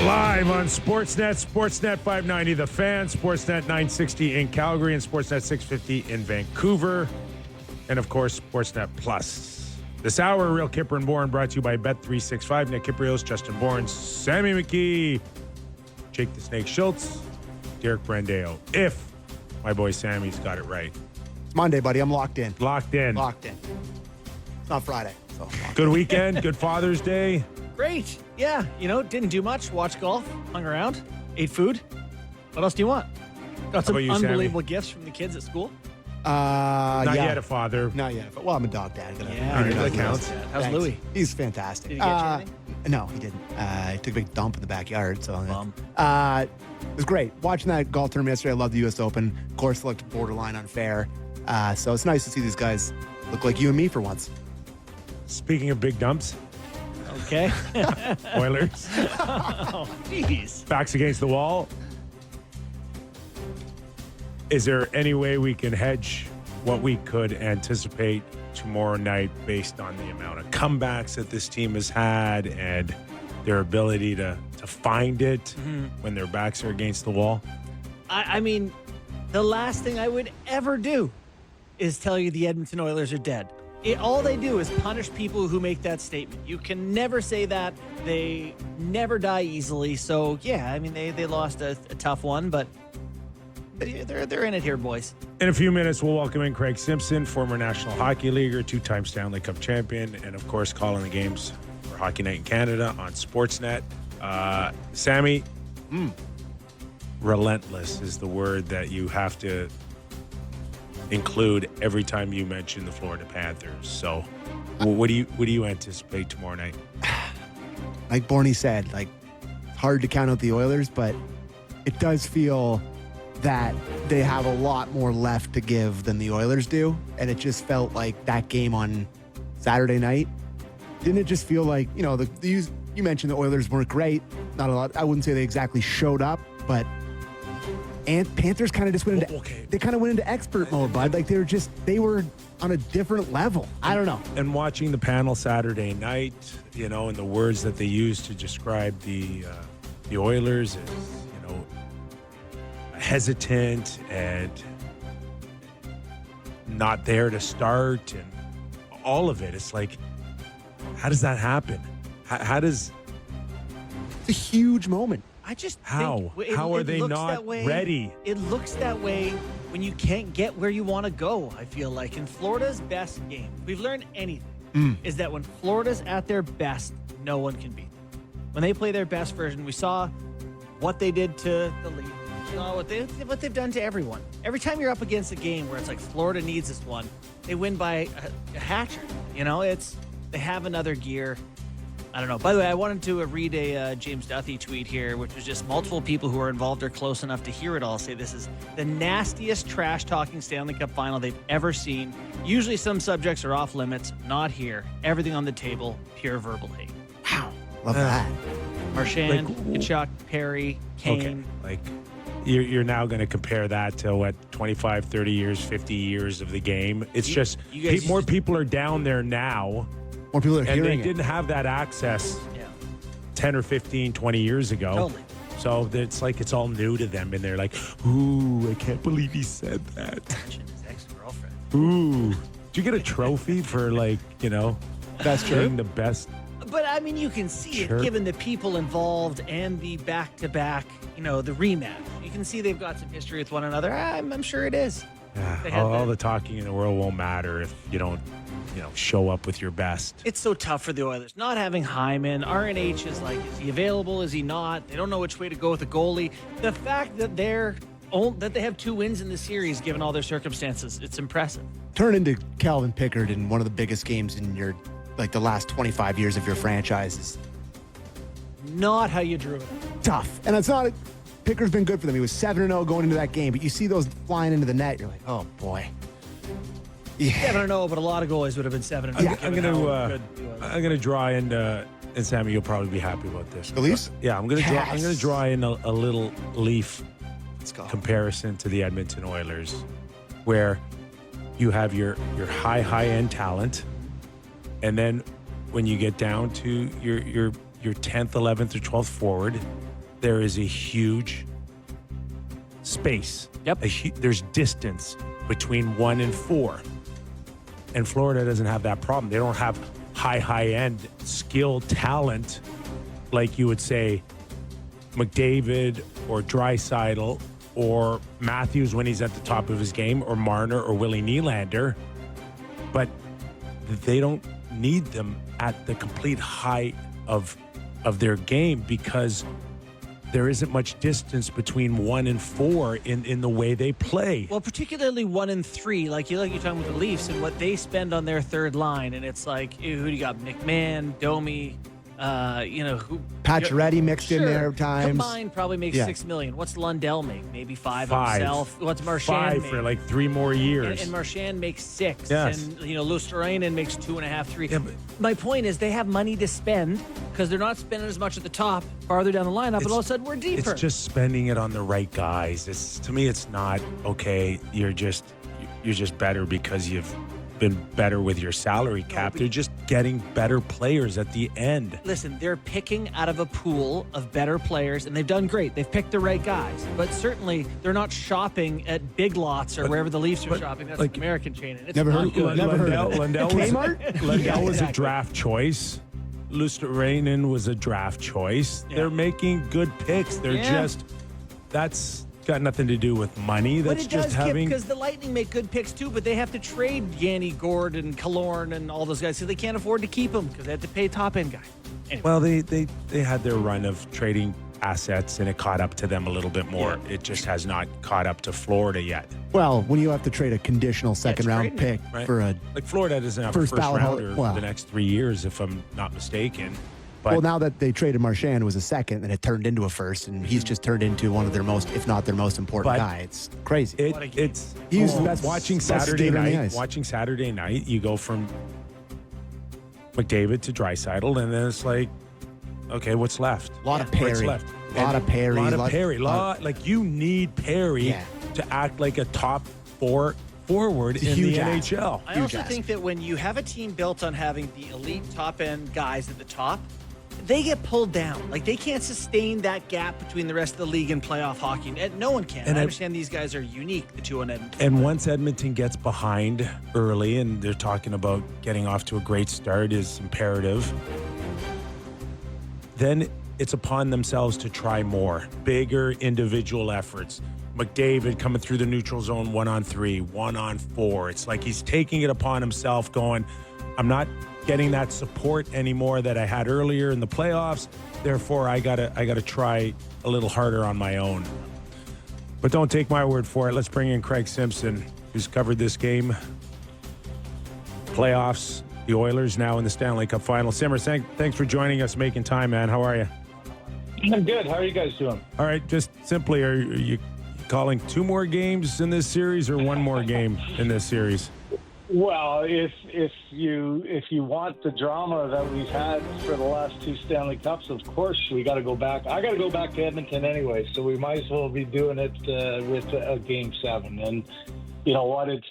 Live on Sportsnet 590 The Fan, Sportsnet 960 in Calgary, and Sportsnet 650 in Vancouver, and of course, Sportsnet Plus. This hour, Real Kipper and Bourne, brought to you by Bet365, Nick Kiprios, Justin Bourne, Sammy McKee, Jake the Snake Schultz, Derek Brandeo. If my boy Sammy's got it right. It's Monday, buddy. I'm locked in. Locked in. Locked in. It's not Friday. So Good weekend, good Father's Day. Great. Yeah. Didn't do much. Watched golf, hung around, ate food. What else do you want? Got some about you, unbelievable Sammy? gifts from the kids at school. Not yeah. yet a father. Not yet. Well, I'm a dog dad. that counts. How's Thanks. Louis? He's fantastic. Did he get you anything? No, he didn't. He took a big dump in the backyard. So Bum. it was great. Watching that golf tournament yesterday, I love the U.S. Open. Of course, looked borderline unfair. So it's nice to see these guys look like you and me for once. Speaking of big dumps, Okay. Oilers, Oh, jeez. backs against the wall. Is there any way we can hedge what we could anticipate tomorrow night based on the amount of comebacks that this team has had and their ability to find it when their backs are against the wall? I mean, the last thing I would ever do is tell you the Edmonton Oilers are dead. All they do is punish people who make that statement. You can never say that. They never die easily. So, yeah, I mean, they lost a tough one, but they're in it here, boys. In a few minutes, we'll welcome in Craig Simpson, former National Hockey Leaguer, two-time Stanley Cup champion, and, of course, calling the games for Hockey Night in Canada on Sportsnet. Sammy, relentless is the word that you have to include every time you mention the Florida Panthers. So, what do you anticipate tomorrow night? Like Borny said, it's hard to count out the Oilers, but it does feel that they have a lot more left to give than the Oilers do. And it just felt like that game on Saturday night. Didn't it just feel like, you mentioned the Oilers weren't great. Not a lot. I wouldn't say they exactly showed up, but Panthers kind of just went into they kind of went into expert mode, bud. Like they were on a different level. I don't know. And watching the panel Saturday night, and the words that they used to describe the Oilers is, hesitant and not there to start, and all of it. It's like, how does that happen? How does? It's a huge moment. I just How? think How are it they looks not that way. ready? It looks that way when you can't get where you want to go, I feel like. In Florida's best game, we've learned anything, is that when Florida's at their best, no one can beat them. When they play their best version, we saw what they did to the Leafs. You know, what they've done to everyone. Every time you're up against a game where it's like Florida needs this one, they win by a hatcher. They have another gear. I don't know. By the way, I wanted to read a James Duthie tweet here, which was just multiple people who are involved or close enough to hear it all say this is the nastiest trash-talking Stanley Cup final they've ever seen. Usually some subjects are off limits. Not here. Everything on the table, pure verbal hate. Wow. Love that. Marchand, Kachuk, Perry, Kane. Okay. You're now going to compare that to what, 25, 30 years, 50 years of the game. It's more people are down there now. More people are And hearing they didn't have that access 10 or 15, 20 years ago. Totally. So it's like it's all new to them. And they're like, ooh, I can't believe he said that. His ex-girlfriend. Ooh. Did you get a trophy for Best being the best? But, I mean, you can see Sure. it given the people involved and the back-to-back, the rematch. You can see they've got some history with one another. I'm sure it is. They had All the- the talking in the world won't matter if you don't, show up with your best. It's so tough for the Oilers. Not having Hyman. RNH is like, is he available? Is he not? They don't know which way to go with the goalie. The fact that they have 2 wins in the series, given all their circumstances, it's impressive. Turn into Calvin Pickard in one of the biggest games in your the last 25 years of your franchise is Not how you drew it. tough. And it's not. Pickard's been good for them. He was 7-0 going into that game, but you see those flying into the net, you're like, oh boy. Yeah. 7-0, but a lot of goalies would have been 7-0. Yeah, I'm gonna draw in, and Sammy, you'll probably be happy about this. The Leafs? Yeah, I'm gonna Yes. draw in a little Leaf Let's go. comparison to the Edmonton Oilers, where you have your high end talent, and then when you get down to your 10th, 11th, or 12th forward, there is a huge space. Yep. There's distance between 1 and 4. And Florida doesn't have that problem. They don't have high-end skill talent like you would say McDavid or Draisaitl or Matthews when he's at the top of his game, or Marner or Willie Nylander. But they don't need them at the complete height of their game because there isn't much distance between 1 and 4 in the way they play. Well, particularly 1 and 3, like you're talking about the Leafs and what they spend on their third line, and it's like, who do you got? McMahon, Domi, who? Pacioretty mixed in there at times. Combined probably makes $6 million. What's Lundell make? Maybe 5 5 himself. What's Marchand 5 make? for like 3 more years. And Marchand makes 6. Yes. And Luosterainen makes 2.5, 3. Yeah, but my point is they have money to spend because they're not spending as much at the top, farther down the lineup, and all of a sudden we're deeper. It's just spending it on the right guys. To me, it's not okay. You're just better because you've been better with your salary cap. They're just getting better players at the end. Listen, they're picking out of a pool of better players, and they've done great. They've picked the right guys, but certainly they're not shopping at Big Lots or wherever the Leafs are shopping. That's an American chain. And it's Never not heard- good. never heard of it. Lundell was a draft choice. Luosterainen was a draft choice. Yeah. They're making good picks. They're that's got nothing to do with money. But That's it just does, Kip, having. because the Lightning make good picks too, but they have to trade Yanni Gord and Killorn and all those guys because they can't afford to keep them because they have to pay top end guys. Anyway. Well, they had their run of trading assets and it caught up to them a little bit more. Yeah. It just has not caught up to Florida yet. Well, when you have to trade a conditional second-round trading pick Right. for a Like Florida doesn't have First a first ballot rounder well. for the next 3 years, if I'm not mistaken. But well, now that they traded Marchand was a second, and it turned into a first, and he's just turned into one of their most, if not their most important But guy. It's crazy. What a game. it's He was the best- watching best Saturday skater in the night. ice. Watching Saturday night, you go from McDavid to Draisaitl, and then it's like, okay, what's left? A lot of What's Perry. left? A lot of Perry. A lot of lot- Perry. lot- Like you need Perry Yeah. to act like a top 4 forward in huge the ass. NHL. I Huge also ass. think that when you have a team built on having the elite top end guys at the top, they get pulled down. Like they can't sustain that gap between the rest of the league and playoff hockey. And no one can. And I I- understand these guys are unique, the two on Edmonton. And once Edmonton gets behind early, and they're talking about getting off to a great start is imperative, then it's upon themselves to try more, bigger individual efforts. McDavid coming through the neutral zone 1-on-3, 1-on-4. It's like he's taking it upon himself going, I'm not getting that support anymore that I had earlier in the playoffs. Therefore, I gotta try a little harder on my own. But don't take my word for it. Let's bring in Craig Simpson, who's covered this game. Playoffs, the Oilers now in the Stanley Cup Final. Simmer, thanks for joining us, making time, man. How are you? I'm good. How are you guys doing? All right, just simply, are you calling 2 more games in this series or 1 more game in this series? Well, if you want the drama that we've had for the last 2 Stanley Cups, of course we got to go back. I got to go back to Edmonton anyway, so we might as well be doing it with a Game 7. And you know what? It's